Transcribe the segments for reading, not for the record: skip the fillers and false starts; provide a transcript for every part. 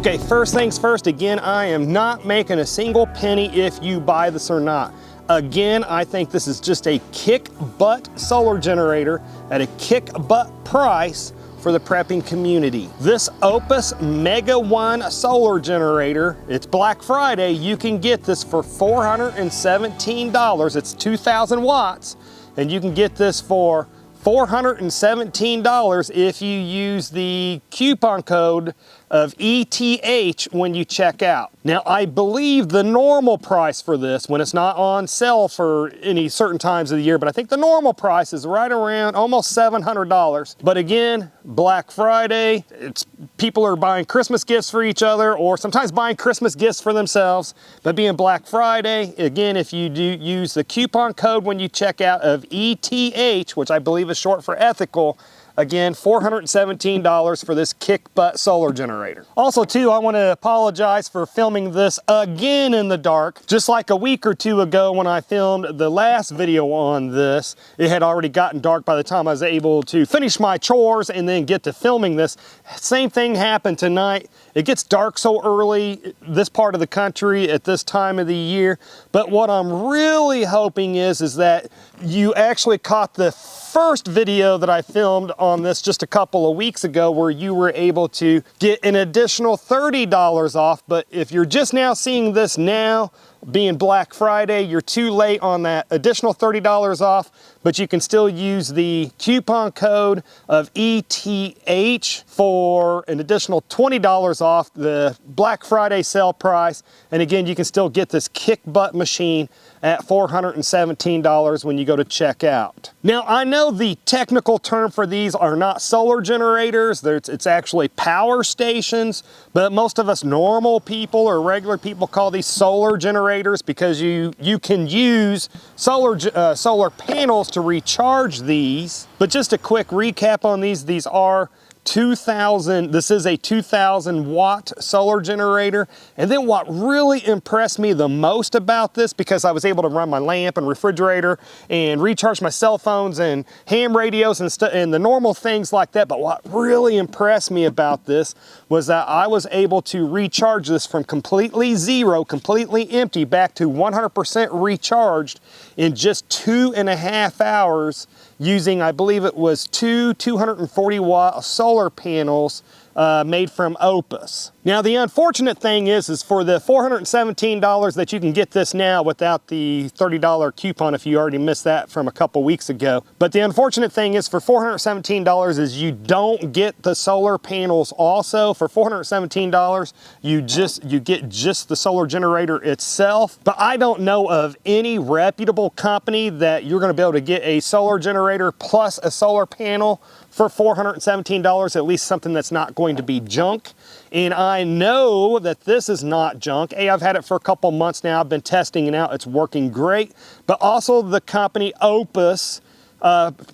Okay, first things first, again, I am not making a single penny if you buy this or not. Again, I think this is just a kick butt solar generator at a kick butt price for the prepping community. This Oupes Mega 1 solar generator, it's Black Friday, you can get this for $417. It's 2,000 watts, and you can get this for $417 if you use the coupon code of ETH when you check out. Now, I believe the normal price for this, when it's not on sale for any certain times of the year, but I think the normal price is right around almost $700. But again, Black Friday, people are buying Christmas gifts for each other, or sometimes buying Christmas gifts for themselves. But being Black Friday, again, if you do use the coupon code when you check out of ETH, which I believe is short for ethical, again, $417 for this kick butt solar generator. Also too, I want to apologize for filming this again in the dark. Just like a week or two ago when I filmed the last video on this, it had already gotten dark by the time I was able to finish my chores and then get to filming this. Same thing happened tonight. It gets dark so early, this part of the country at this time of the year. But what I'm really hoping is that you actually caught the first video that I filmed on this just a couple of weeks ago, where you were able to get an additional $30 off. But if you're just now seeing this now, being Black Friday, you're too late on that additional $30 off, but you can still use the coupon code of ETH for an additional $20 off the Black Friday sale price. And again, you can still get this kick butt machine at $417 when you go to check out. Now, I know the technical term for these are not solar generators, it's actually power stations, but most of us normal people or regular people call these solar generators because you can use solar panels to recharge these. But just a quick recap on these are 2,000, this is a 2,000 watt solar generator. And then what really impressed me the most about this, because I was able to run my lamp and refrigerator and recharge my cell phones and ham radios and the normal things like that. But what really impressed me about this was that I was able to recharge this from completely zero, completely empty, back to 100% recharged in just 2.5 hours using, I believe it was two 240 watt solar panels made from Oupes. Now, the unfortunate thing is for the $417 that you can get this now without the $30 coupon if you already missed that from a couple weeks ago. But the unfortunate thing is for $417 is you don't get the solar panels also. For $417, you get just the solar generator itself. But I don't know of any reputable company that you're going to be able to get a solar generator plus a solar panel for $417, at least something that's not going to be junk. And I know that this is not junk. I've had it for a couple months now. I've been testing it out. It's working great. But also the company Oupes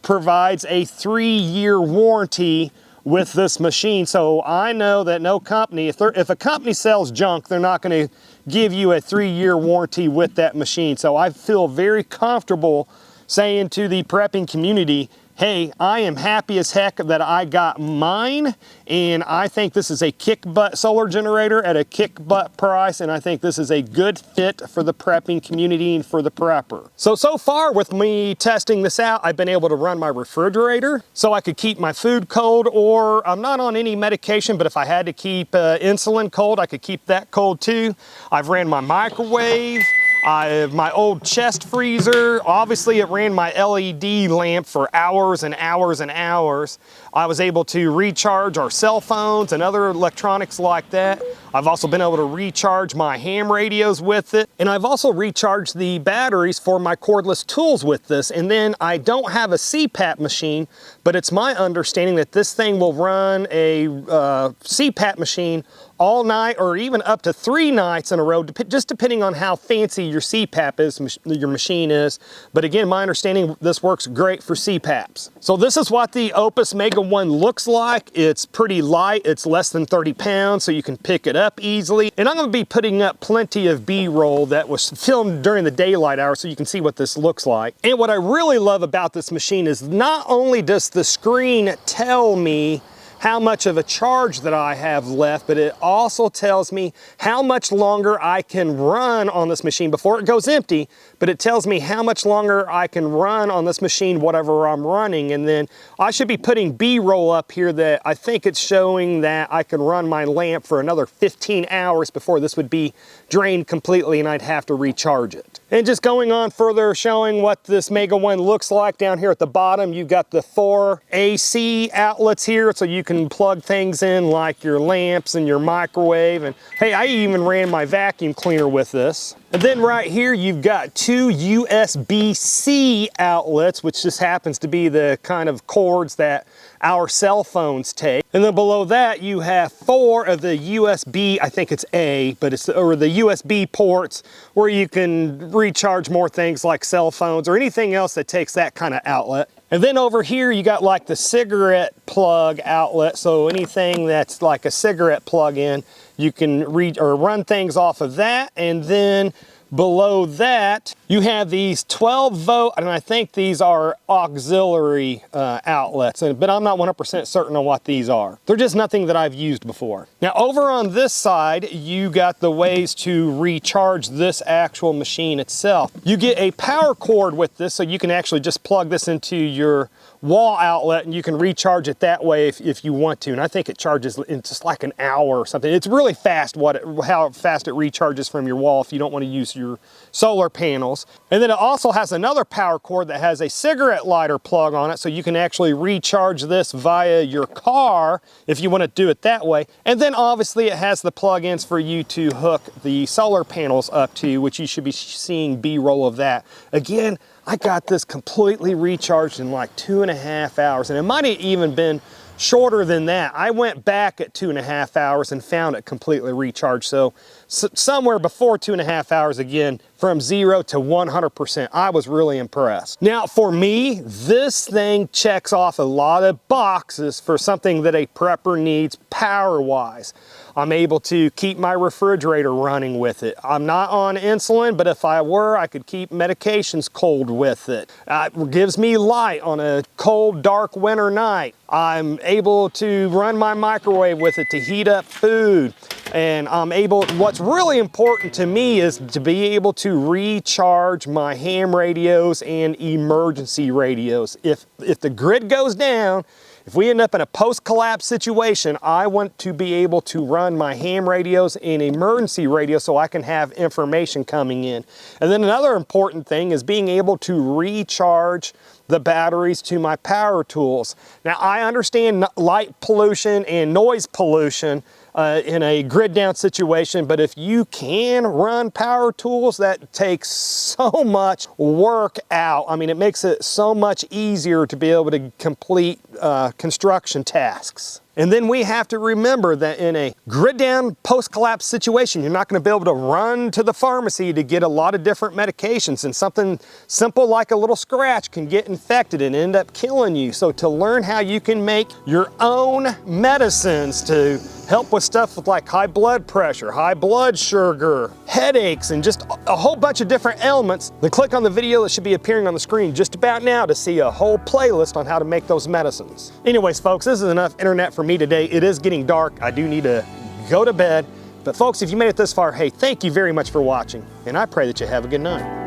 provides a 3-year warranty with this machine. So I know that no company, if a company sells junk, they're not going to give you a 3-year warranty with that machine. So I feel very comfortable saying to the prepping community, hey, I am happy as heck that I got mine, and I think this is a kick butt solar generator at a kick butt price, and I think this is a good fit for the prepping community and for the prepper. So far with me testing this out, I've been able to run my refrigerator so I could keep my food cold, or I'm not on any medication, but if I had to keep insulin cold, I could keep that cold too. I've ran my microwave. My old chest freezer, obviously it ran my LED lamp for hours and hours and hours. I was able to recharge our cell phones and other electronics like that. I've also been able to recharge my ham radios with it. And I've also recharged the batteries for my cordless tools with this. And then I don't have a CPAP machine, but it's my understanding that this thing will run a CPAP machine all night, or even up to 3 nights in a row, just depending on how fancy your CPAP is, your machine is. But again, my understanding, this works great for CPAPs. So this is what the Oupes Mega 1 looks like. It's pretty light. It's less than 30 pounds, so you can pick it up easily. And I'm going to be putting up plenty of B-roll that was filmed during the daylight hours so you can see what this looks like. And what I really love about this machine is not only does the screen tell me how much of a charge that I have left, but it also tells me how much longer I can run on this machine before it goes empty, but it tells me how much longer I can run on this machine, whatever I'm running. And then I should be putting B-roll up here that I think it's showing that I can run my lamp for another 15 hours before this would be drained completely and I'd have to recharge it. And just going on further, showing what this Mega One looks like down here at the bottom, you've got the 4 AC outlets here, so you can plug things in like your lamps and your microwave. And hey, I even ran my vacuum cleaner with this. And then right here, you've got 2 USB-C outlets, which just happens to be the kind of cords that our cell phones take. And then below that, you have 4 of the USB, I think it's A, but it's, or the USB ports where you can recharge more things like cell phones or anything else that takes that kind of outlet. And then over here, you got like the cigarette plug outlet. So anything that's like a cigarette plug in, you can run things off of that. And then below that, you have these 12 volt, and I think these are auxiliary outlets, but I'm not 100% certain on what these are. They're just nothing that I've used before. Now over on this side, you got the ways to recharge this actual machine itself. You get a power cord with this, so you can actually just plug this into your wall outlet and you can recharge it that way if you want to. And I think it charges in just like an hour or something. It's really fast how fast it recharges from your wall if you don't want to use your solar panels. And then it also has another power cord that has a cigarette lighter plug on it, so you can actually recharge this via your car if you want to do it that way. And then obviously it has the plug-ins for you to hook the solar panels up to, which you should be seeing B-roll of that. Again, I got this completely recharged in like 2.5 hours, and it might have even been shorter than that. I went back at 2.5 hours and found it completely recharged. So somewhere before 2.5 hours, again, from 0 to 100%. I was really impressed. Now for me, this thing checks off a lot of boxes for something that a prepper needs power-wise. I'm able to keep my refrigerator running with it. I'm not on insulin, but if I were, I could keep medications cold with it. It gives me light on a cold, dark winter night. I'm able to run my microwave with it to heat up food. And I'm able, what's really important to me is to be able to recharge my ham radios and emergency radios. If the grid goes down, if we end up in a post-collapse situation, I want to be able to run my ham radios and emergency radios so I can have information coming in. And then another important thing is being able to recharge the batteries to my power tools. Now I understand light pollution and noise pollution in a grid down situation, but if you can run power tools, that takes so much work out. I mean, it makes it so much easier to be able to complete construction tasks. And then we have to remember that in a grid down post-collapse situation, you're not going to be able to run to the pharmacy to get a lot of different medications, and something simple like a little scratch can get infected and end up killing you. So to learn how you can make your own medicines to help with stuff with like high blood pressure, high blood sugar, headaches, and just a whole bunch of different ailments, then click on the video that should be appearing on the screen just about now to see a whole playlist on how to make those medicines. Anyways, folks, this is enough internet for me today. It is getting dark. I do need to go to bed. But folks, if you made it this far, hey, thank you very much for watching, and I pray that you have a good night.